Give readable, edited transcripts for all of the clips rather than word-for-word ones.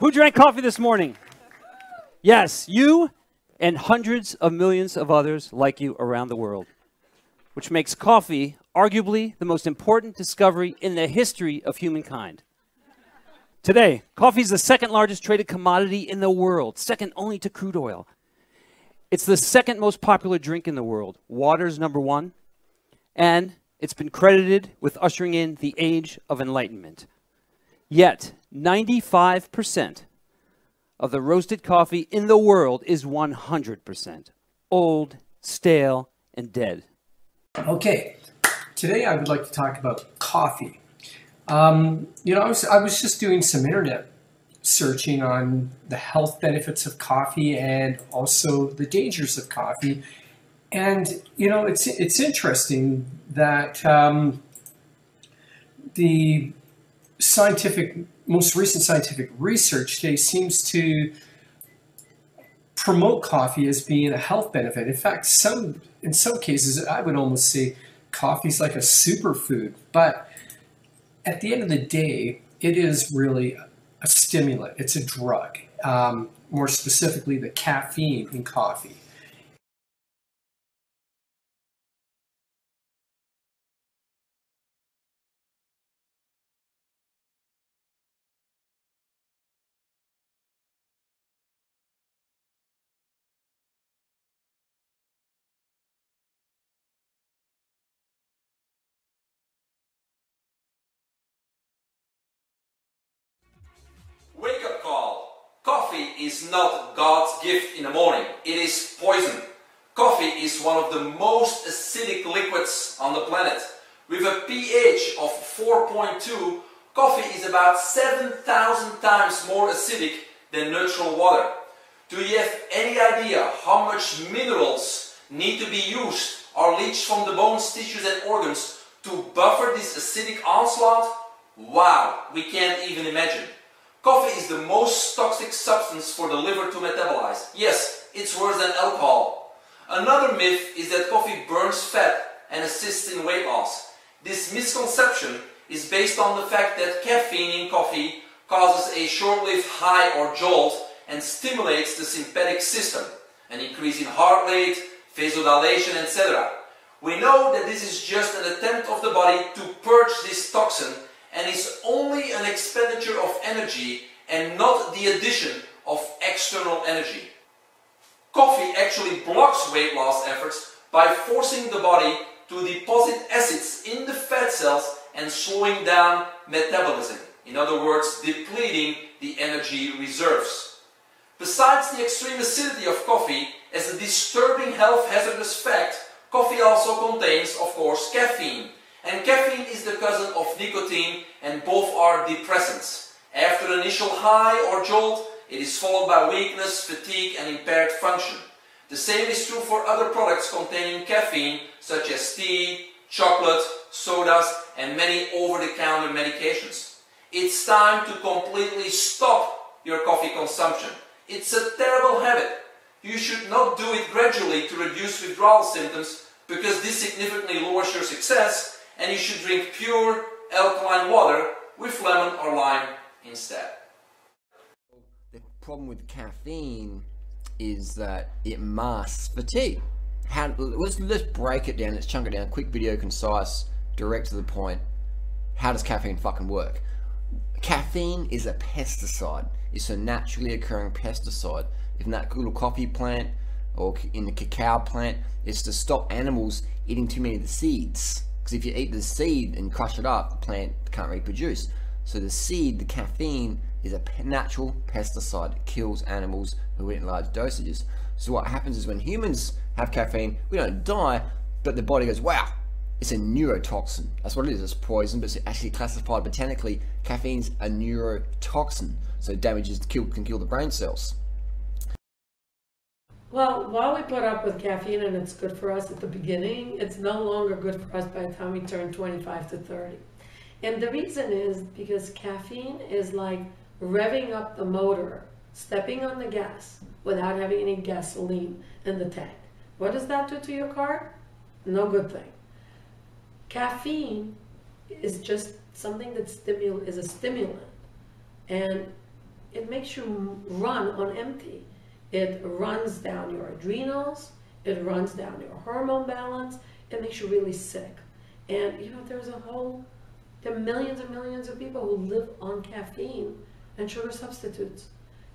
Who drank coffee this morning? Yes, you and hundreds of millions of others like you around the world, which makes coffee arguably the most important discovery in the history of humankind. Today, coffee is the second largest traded commodity in the world, second only to crude oil. It's the second most popular drink in the world. Water's number one, and it's been credited with ushering in the Age of Enlightenment. Yet, 95% of the roasted coffee in the world is 100% old, stale, and dead. Okay, today I would like to talk about coffee. You know, I was just doing some internet searching on the health benefits of coffee and also the dangers of coffee. And, you know, it's interesting that the most recent scientific research today seems to promote coffee as being a health benefit. In fact, in some cases, I would almost say coffee is like a superfood. But at the end of the day, it is really a stimulant. It's a drug, more specifically the caffeine in coffee. Wake-up call. Coffee is not God's gift in the morning. It is poison. Coffee is one of the most acidic liquids on the planet. With a pH of 4.2, coffee is about 7,000 times more acidic than neutral water. Do you have any idea how much minerals need to be used or leached from the bones, tissues and organs to buffer this acidic onslaught? Wow, we can't even imagine. Coffee is the most toxic substance for the liver to metabolize. Yes, it's worse than alcohol. Another myth is that coffee burns fat and assists in weight loss. This misconception is based on the fact that caffeine in coffee causes a short-lived high or jolt and stimulates the sympathetic system, an increase in heart rate, vasodilation, etc. We know that this is just an attempt of the body to purge this toxin and is only an expenditure of energy and not the addition of external energy. Coffee actually blocks weight loss efforts by forcing the body to deposit acids in the fat cells and slowing down metabolism. In other words, depleting the energy reserves. Besides the extreme acidity of coffee, as a disturbing health hazardous fact, coffee also contains, of course, caffeine. And caffeine is the cousin of nicotine, and both are depressants. After the initial high or jolt, it is followed by weakness, fatigue and impaired function. The same is true for other products containing caffeine, such as tea, chocolate, sodas and many over-the-counter medications. It's time to completely stop your coffee consumption. It's a terrible habit. You should not do it gradually to reduce withdrawal symptoms, because this significantly lowers your success, and you should drink pure alkaline water with lemon or lime instead. The problem with caffeine is that it masks fatigue. Let's break it down, let's chunk it down, quick video, concise, direct to the point. How does caffeine fucking work? Caffeine is a pesticide. It's a naturally occurring pesticide. In that little coffee plant or in the cacao plant, it's to stop animals eating too many of the seeds. Because if you eat the seed and crush it up, the plant can't reproduce. So the seed, the caffeine, is a natural pesticide. It kills animals who eat in large dosages. So what happens is when humans have caffeine, we don't die, but the body goes, wow, it's a neurotoxin. That's what it is, it's poison, but it's actually classified botanically. Caffeine's a neurotoxin, so it can kill the brain cells. Well, while we put up with caffeine and it's good for us at the beginning, it's no longer good for us by the time we turn 25 to 30. And the reason is because caffeine is like revving up the motor, stepping on the gas without having any gasoline in the tank. What does that do to your car? No good thing. Caffeine is just something that is a stimulant. And it makes you run on empty. It runs down your adrenals, it runs down your hormone balance, it makes you really sick. And you know, there are millions and millions of people who live on caffeine and sugar substitutes.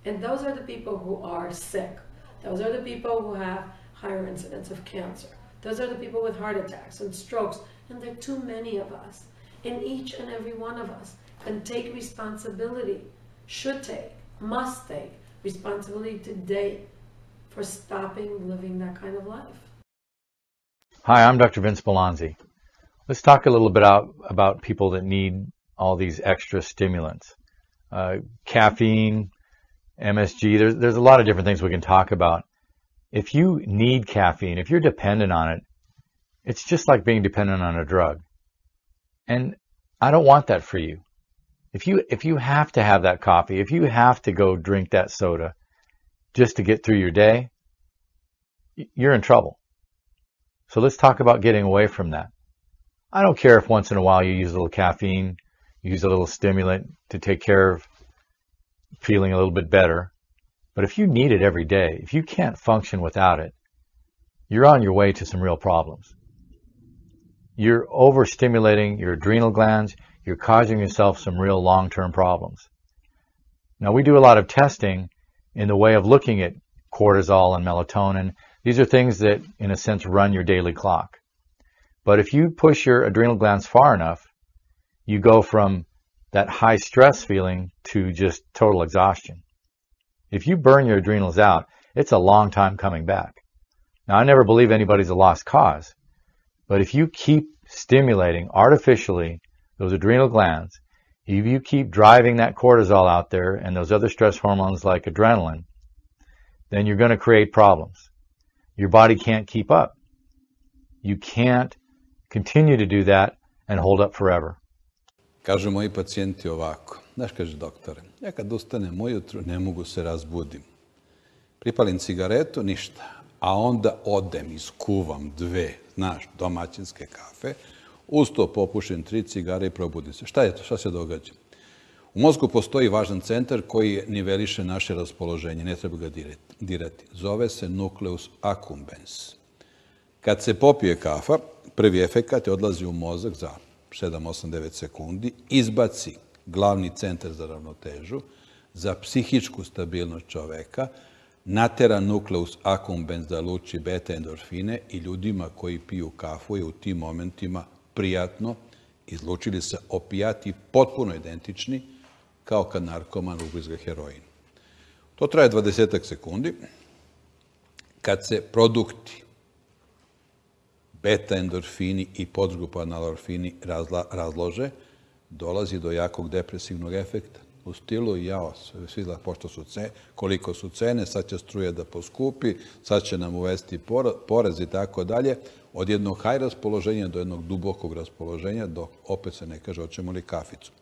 And those are the people who are sick. Those are the people who have higher incidence of cancer. Those are the people with heart attacks and strokes. And there are too many of us. And each and every one of us can take responsibility, should take, must take responsibility today for stopping living that kind of life. Hi, I'm Dr. Vince Belanzi. Let's talk a little bit about people that need all these extra stimulants. Caffeine, MSG, there's a lot of different things we can talk about. If you need caffeine, if you're dependent on it, it's just like being dependent on a drug. And I don't want that for you. If you have to have that coffee, if you have to go drink that soda just to get through your day, you're in trouble. So let's talk about getting away from that. I don't care if once in a while you use a little caffeine, you use a little stimulant to take care of feeling a little bit better. But if you need it every day, if you can't function without it, you're on your way to some real problems. You're overstimulating your adrenal glands. You're causing yourself some real long-term problems. Now, we do a lot of testing in the way of looking at cortisol and melatonin. These are things that, in a sense, run your daily clock. But if you push your adrenal glands far enough, you go from that high stress feeling to just total exhaustion. If you burn your adrenals out, it's a long time coming back. Now, I never believe anybody's a lost cause, but if you keep stimulating artificially those adrenal glands, if you keep driving that cortisol out there and those other stress hormones like adrenaline, then you're going to create problems. Your body can't keep up. You can't continue to do that and hold up forever. Kažu moji pacijenti ovako, znaš, kaže doktore, ja kad ustanem ujutru ne mogu se razbudim. Pripalim cigaretu, ništa, a onda odem, iskuvam 2, znaš, domaćinske kafe, uz to popušim 3 cigare i probudim se. Šta je to? Šta se događa? U mozgu postoji važan centar koji niveliše naše raspoloženje, ne treba ga dirati. Zove se nucleus accumbens. Kad se popije kafa, prvi efekat je odlazi u mozak za 7, 8, 9 sekundi, izbaci glavni centar za ravnotežu, za psihičku stabilnost čoveka, natera nucleus accumbens da luči beta endorfine i ljudima koji piju kafu je u tim momentima prijatno, izlučili se opijati potpuno identični kao kad narkoman ugrizga heroin. To traje 20 sekundi. Kad se produkti beta endorfini i podgrupa analorfini razlože, dolazi do jakog depresivnog efekta. U stilu, jao, svi da pošto su koliko su cene, sad će struje da poskupi, sad će nam uvesti porez i tako dalje, od jednog haj raspoloženja do jednog dubokog raspoloženja, dok opet se ne kaže hoćemo li kaficu.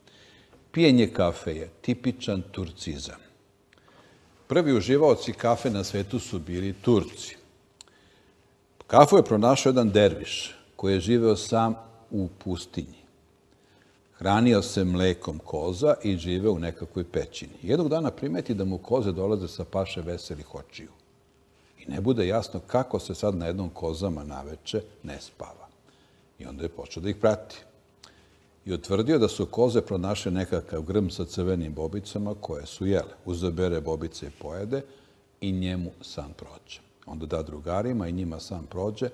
Pijenje kafe je tipičan turcizam. Prvi uživaoci kafe na svetu su bili Turci. Kafu je pronašao jedan derviš koji je živeo sam u pustinji. Hranio se mlekom koza i živeo u nekakvoj pećini. Jednog dana primeti da mu koze dolaze sa paše veselih očiju. I ne bude jasno kako se sad na jednom kozama naveče ne spava. I onda je počeo da ih prati. I utvrdio da su koze pronašle nekakav grm sa crvenim bobicama koje su jele. Uzabere bobice i pojede i njemu san prođe. Onda da drugarima i njima san prođe.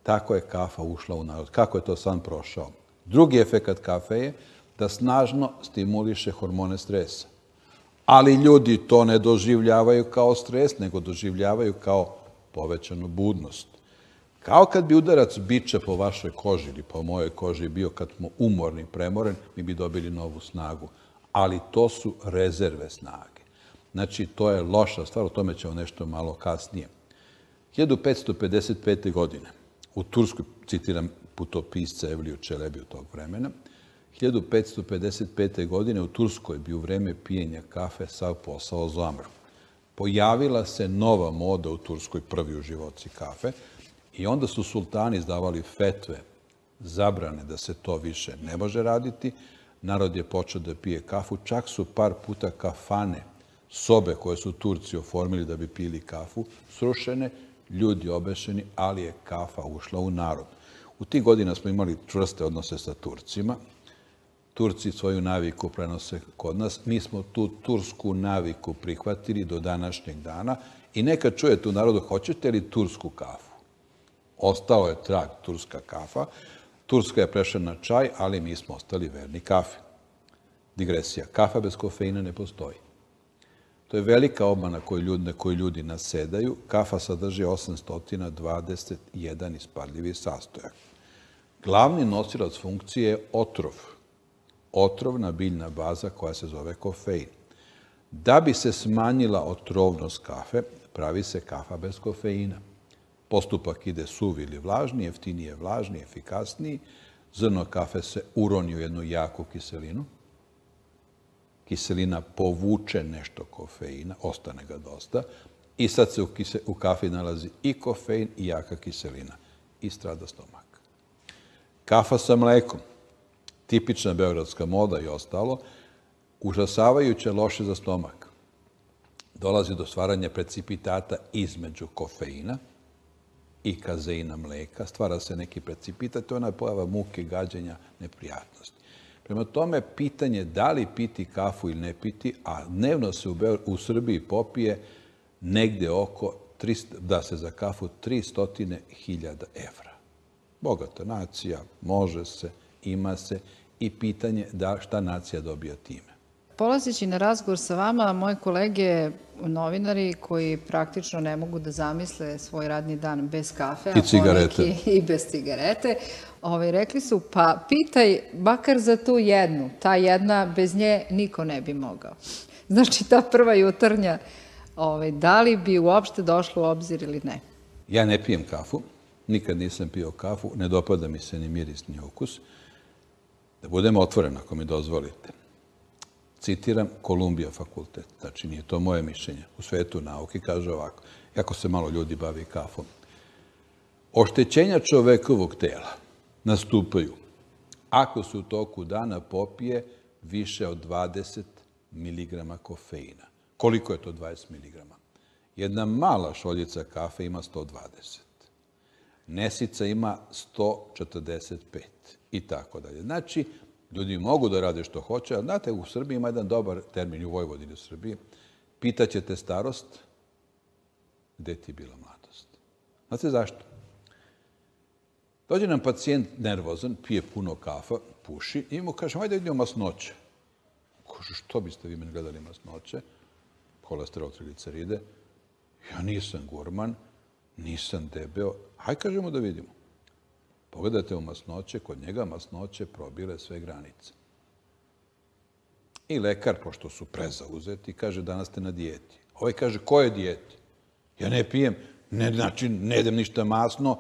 Tako je kafa ušla u narod. Kako je to san prošao? Drugi efekat kafe je da snažno stimuliše hormone stresa. Ali ljudi to ne doživljavaju kao stres, nego doživljavaju kao povećanu budnost. Kao kad bi udarac biča po vašoj koži ili po mojoj koži bio kad smo umorni, premoren, mi bi dobili novu snagu. Ali to su rezerve snage. Znači, to je loša stvar, o tome ćemo nešto malo kasnije. 1555. godine u Turskoj, citiram putopisca Evliju Čelebiju tog vremena, 1555. godine u Turskoj bi u vreme pijenja kafe sav posao zamro. Pojavila se nova moda u Turskoj, prvi uživaoci kafe, i onda su sultani izdavali fetve, zabrane da se to više ne može raditi. Narod je počeo da pije kafu, čak su par puta kafane sobe koje su Turci oformili da bi pili kafu, srušene, ljudi obešeni, ali je kafa ušla u narod. U tih godina smo imali čvrste odnose sa Turcima. Turci svoju naviku prenose kod nas. Mi smo tu tursku naviku prihvatili do današnjeg dana i nekad čujete u narodu, hoćete li tursku kafu? Ostao je trag turska kafa. Turska je prešla na čaj, ali mi smo ostali verni kafi. Digresija. Kafa bez kofeina ne postoji. To je velika obmana na koju ljudi nasedaju. Kafa sadrži 821 isparljivi sastojak. Glavni nosilac funkcije je otrov. Otrovna biljna baza koja se zove kofein. Da bi se smanjila otrovnost kafe, pravi se kafa bez kofeina. Postupak ide suvi ili vlažni, jeftinije vlažni, efikasniji. Zrno kafe se uroni u jednu jaku kiselinu. Kiselina povuče nešto kofeina, ostane ga dosta. I sad se u kafi nalazi i kofein i jaka kiselina. I strada stomak. Kafa sa mlekom. Tipična beogradska moda i ostalo. Užasavajuće loše za stomak. Dolazi do stvaranja precipitata između kofeina i kazeina mleka. Stvara se neki precipitat, to je ona pojava muke, gađenja, neprijatnosti. Prema tome, pitanje da li piti kafu ili ne piti, a dnevno se u Srbiji popije negde oko, da se za kafu 300.000 evra. Bogata nacija, može se, ima se i pitanje šta nacija dobija time. Polazeći na razgovor sa vama, moje kolege novinari koji praktično ne mogu da zamisle svoj radni dan bez kafe, i cigarete. I bez cigarete, rekli su, pa pitaj makar za tu jednu. Ta jedna, bez nje niko ne bi mogao. Znači, ta prva jutarnja, da li bi uopšte došlo u obzir ili ne? Ja ne pijem kafu, nikad nisam pio kafu, ne dopada mi se ni miris, ni ukus. Da budemo otvoreni, ako mi dozvolite. Citiram Kolumbija fakultet, znači nije to moje mišljenje. U svetu nauke kaže ovako, jako se malo ljudi bavi kafom. Oštećenja čovekovog tela nastupaju ako se u toku dana popije više od 20 mg kofeina. Koliko je to 20 mg? Jedna mala šoljica kafe ima 120. Nesica ima 145 i tako dalje. Znači, ljudi mogu da rade što hoće, ali znate, u Srbiji ima jedan dobar termin, u Vojvodini u Srbiji. Pitaćete starost, gde ti je bila mladost? Znate zašto? Dođe nam pacijent nervozan, pije puno kafa, puši i mu kaže, hajde vidimo masnoće. Kaže, što biste vi meni gledali masnoće? Holesterol, trigliceride. Ja nisam gurman, nisam debeo. Hajde kažemo da vidimo. Pogledajte u masnoće, kod njega masnoće probile sve granice. I lekar, pošto su prezauzeti, kaže danas ste na dijeti. Ovaj kaže, koje dijeti? Ja ne pijem, ne jedem ništa masno.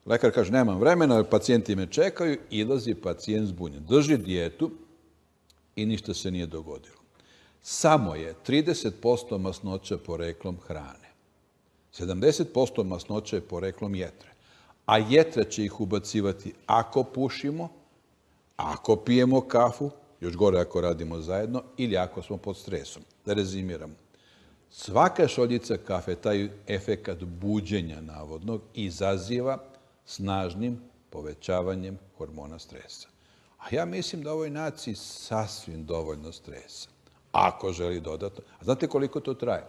Lekar kaže, nemam vremena, pacijenti me čekaju, ilazi pacijent zbunjen. Drži dijetu i ništa se nije dogodilo. Samo je 30% masnoća poreklom hrane. 70% masnoća je poreklom jetre. A jetra će ih ubacivati ako pušimo, ako pijemo kafu, još gore ako radimo zajedno, ili ako smo pod stresom. Da rezimiramo. Svaka šoljica kafe, taj efekat buđenja navodnog, izaziva snažnim povećavanjem hormona stresa. A ja mislim da ovoj naciji sasvim dovoljno stresa. Ako želi dodatno. A znate koliko to traje?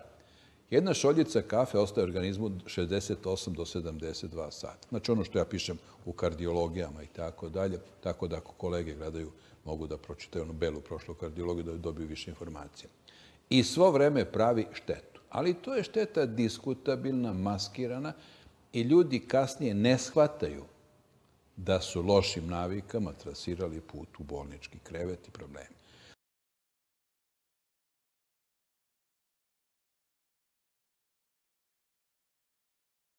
Jedna šoljica kafe ostaje u organizmu 68 do 72 sata. Znači ono što ja pišem u kardiologijama i tako dalje, tako da ako kolege gledaju mogu da pročitaju onu belu prošlu kardiologiju da dobiju više informacija. I svo vreme pravi štetu. Ali to je šteta diskutabilna, maskirana i ljudi kasnije ne shvataju da su lošim navikama trasirali put u bolnički krevet i problemi.